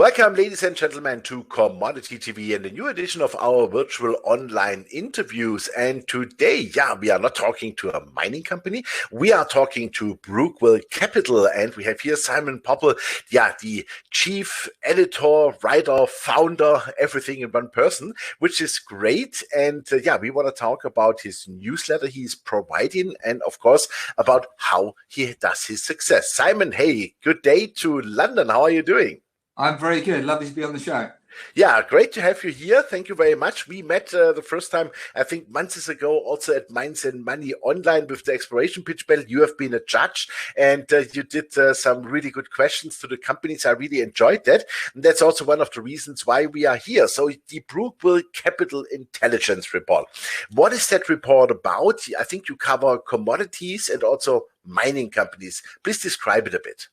Welcome, ladies and gentlemen, to Commodity TV and a new edition of our virtual online interviews. And today, we are not talking to a mining company. We are talking to Brookville Capital, and we have here Simon Popple, the chief editor, writer, founder, everything in one person, which is great. And we want to talk about his newsletter he's providing, and of course about how he does his success. Simon, hey, good day to London. How are you doing? I'm very good. Lovely to be on the show. Yeah, great to have you here. Thank you very much. We met the first time, I think, months ago, also at Minds and Money Online with the Exploration Pitch Battle. You have been a judge, and you did some really good questions to the companies. I really enjoyed that. And that's also one of the reasons why we are here. So the Brookville Capital Intelligence Report. What is that report about? I think you cover commodities and also mining companies. Please describe it a bit.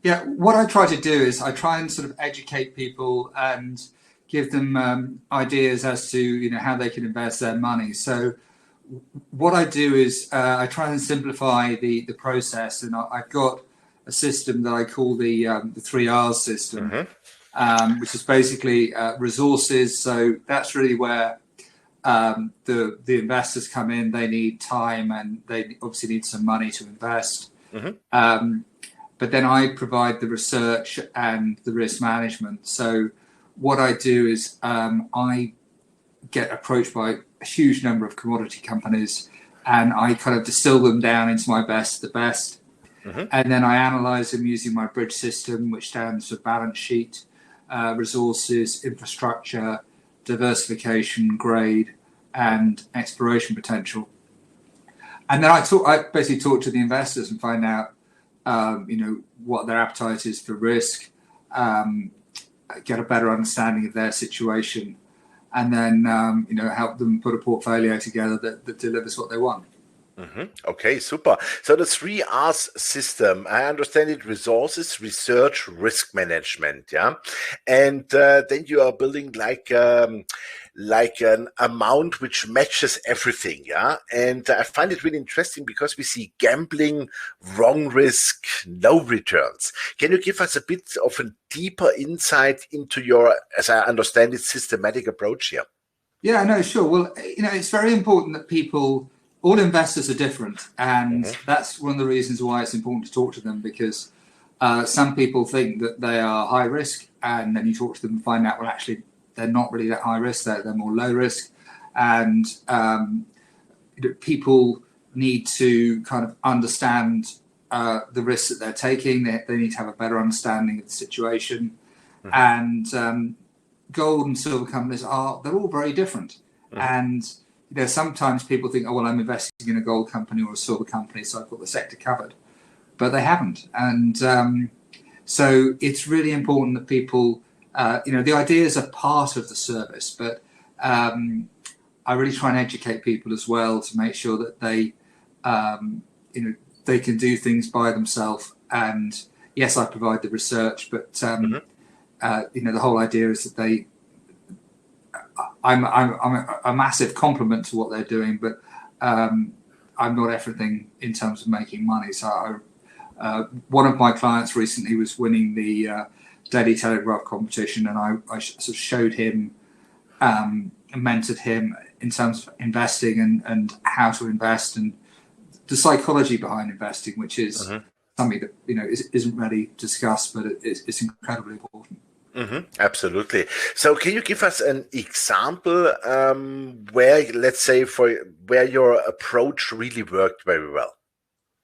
Yeah, what I try to do is I try and sort of educate people and give them ideas as to how they can invest their money. So what I do is I try and simplify the process, and I've got a system that I call the 3Rs system, which is basically resources. So that's really where the investors come in. They need time, and they obviously need some money to invest. But then I provide the research and the risk management. So what I do is I get approached by a huge number of commodity companies, and I kind of distill them down into my best, the best. And then I analyze them using my bridge system, which stands for balance sheet, resources, infrastructure, diversification, grade, and exploration potential. And then I basically talk to the investors and find out what their appetite is for risk, get a better understanding of their situation, and then help them put a portfolio together that delivers what they want. Okay, super. So the 3Rs system, I understand it: resources, research, risk management. And then you are building like an amount which matches everything. And I find it really interesting because we see gambling, wrong risk, no returns. Can you give us a bit of a deeper insight into your, as I understand it, systematic approach here? Yeah, no, sure. Well, it's very important that all investors are different, and that's one of the reasons why it's important to talk to them, because some people think that they are high risk, and then you talk to them and find out, well, actually, they're not really that high risk, they're more low risk. And people need to kind of understand the risks that they're taking. They need to have a better understanding of the situation. And gold and silver companies they're all very different. And sometimes people think, oh, well, I'm investing in a gold company or a silver company, so I've got the sector covered. But they haven't. And so it's really important that people, the ideas are part of the service, but I really try and educate people as well to make sure that they, they can do things by themselves. And yes, I provide the research, but the whole idea is that I'm a massive compliment to what they're doing, but I'm not everything in terms of making money. So one of my clients recently was winning the Daily Telegraph competition, and I sort of showed him and mentored him in terms of investing and how to invest and the psychology behind investing, which is something that isn't really discussed, but it's incredibly important. Absolutely. So can you give us an example where, let's say, where your approach really worked very well?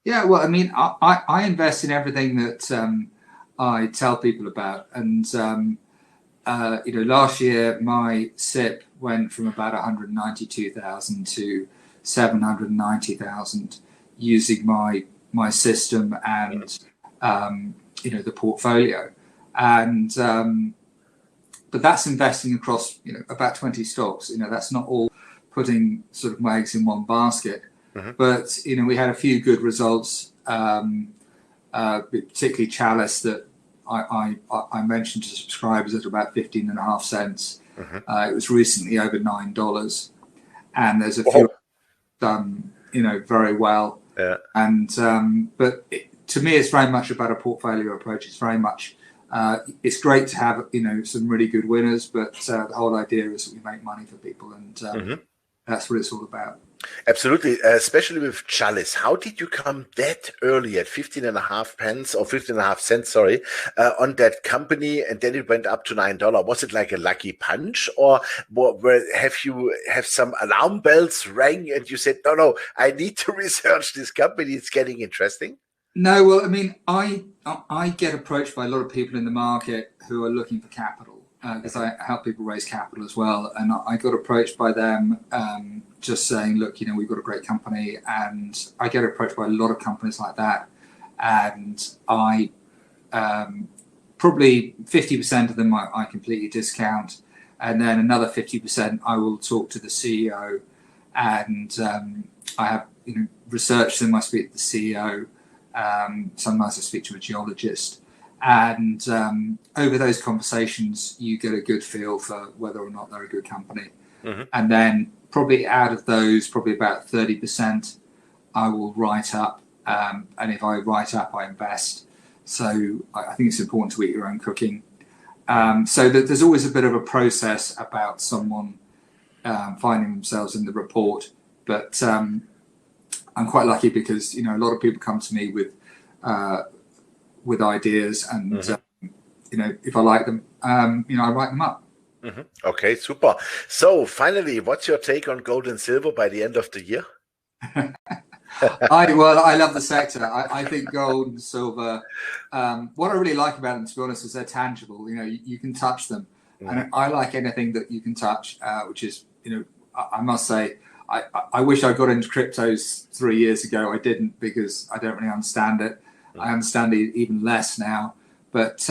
Yeah, well, I mean, I invest in everything that I tell people about. And, last year my SIP went from about 192,000 to 790,000 using my system and, the portfolio. And but that's investing across about 20 stocks. That's not all putting sort of my eggs in one basket. But we had a few good results, particularly Chalice that I mentioned to subscribers at about 15.5 cents. It was recently over $9, and there's a few done very well. And but to me, it's very much about a portfolio approach. It's very much It's great to have, you know, some really good winners, but the whole idea is that we make money for people, and that's what it's all about. Absolutely, especially with Chalice. How did you come that early at 15.5 pence or 15.5 cents, sorry, on that company, and then it went up to $9? Was it like a lucky punch, or have some alarm bells rang and you said, no, I need to research this company, it's getting interesting? No, well, I mean, I get approached by a lot of people in the market who are looking for capital, because I help people raise capital as well. And I got approached by them just saying, look, you know, we've got a great company. And I get approached by a lot of companies like that. And I probably 50% of them I completely discount. And then another 50% I will talk to the CEO. And I have, you know, researched them. I speak to the CEO. Sometimes I speak to a geologist. And over those conversations, you get a good feel for whether or not they're a good company. And then probably out of those, probably about 30%, I will write up. And if I write up, I invest. So I think it's important to eat your own cooking. So there's always a bit of a process about someone finding themselves in the report. But I'm quite lucky because, you know, a lot of people come to me with ideas, and you know, if I like them, you know, I write them up. Okay, super. So finally, what's your take on gold and silver by the end of the year? I love the sector. I think gold and silver, what I really like about them, to be honest, is they're tangible. You know, you can touch them. And I like anything that you can touch, which is, you know, I must say, I wish I got into cryptos 3 years ago. I didn't, because I don't really understand it. I understand it even less now. But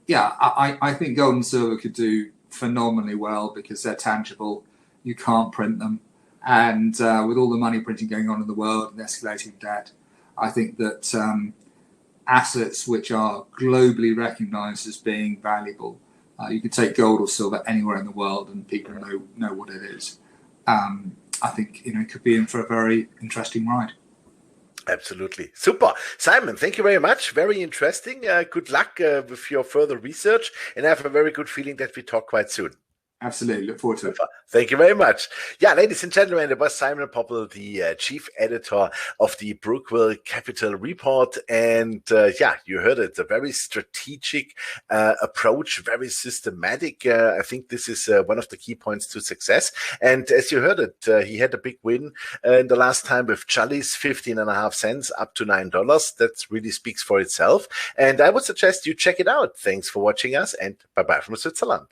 yeah, I think gold and silver could do phenomenally well because they're tangible. You can't print them. And with all the money printing going on in the world and escalating debt, I think that assets which are globally recognized as being valuable, you could take gold or silver anywhere in the world and people know what it is. I think, you know, it could be in for a very interesting ride. Absolutely. Super. Simon, thank you very much. Very interesting. Good luck with your further research, and I have a very good feeling that we talk quite soon. Absolutely. Look forward to it. Thank you very much. Yeah, ladies and gentlemen, it was Simon Popple, the chief editor of the Brookville Capital report. And yeah, you heard it. A very strategic approach, very systematic. I think this is one of the key points to success. And as you heard it, he had a big win in the last time with Chalice, 15.5 cents up to $9. That really speaks for itself. And I would suggest you check it out. Thanks for watching us, and bye-bye from Switzerland.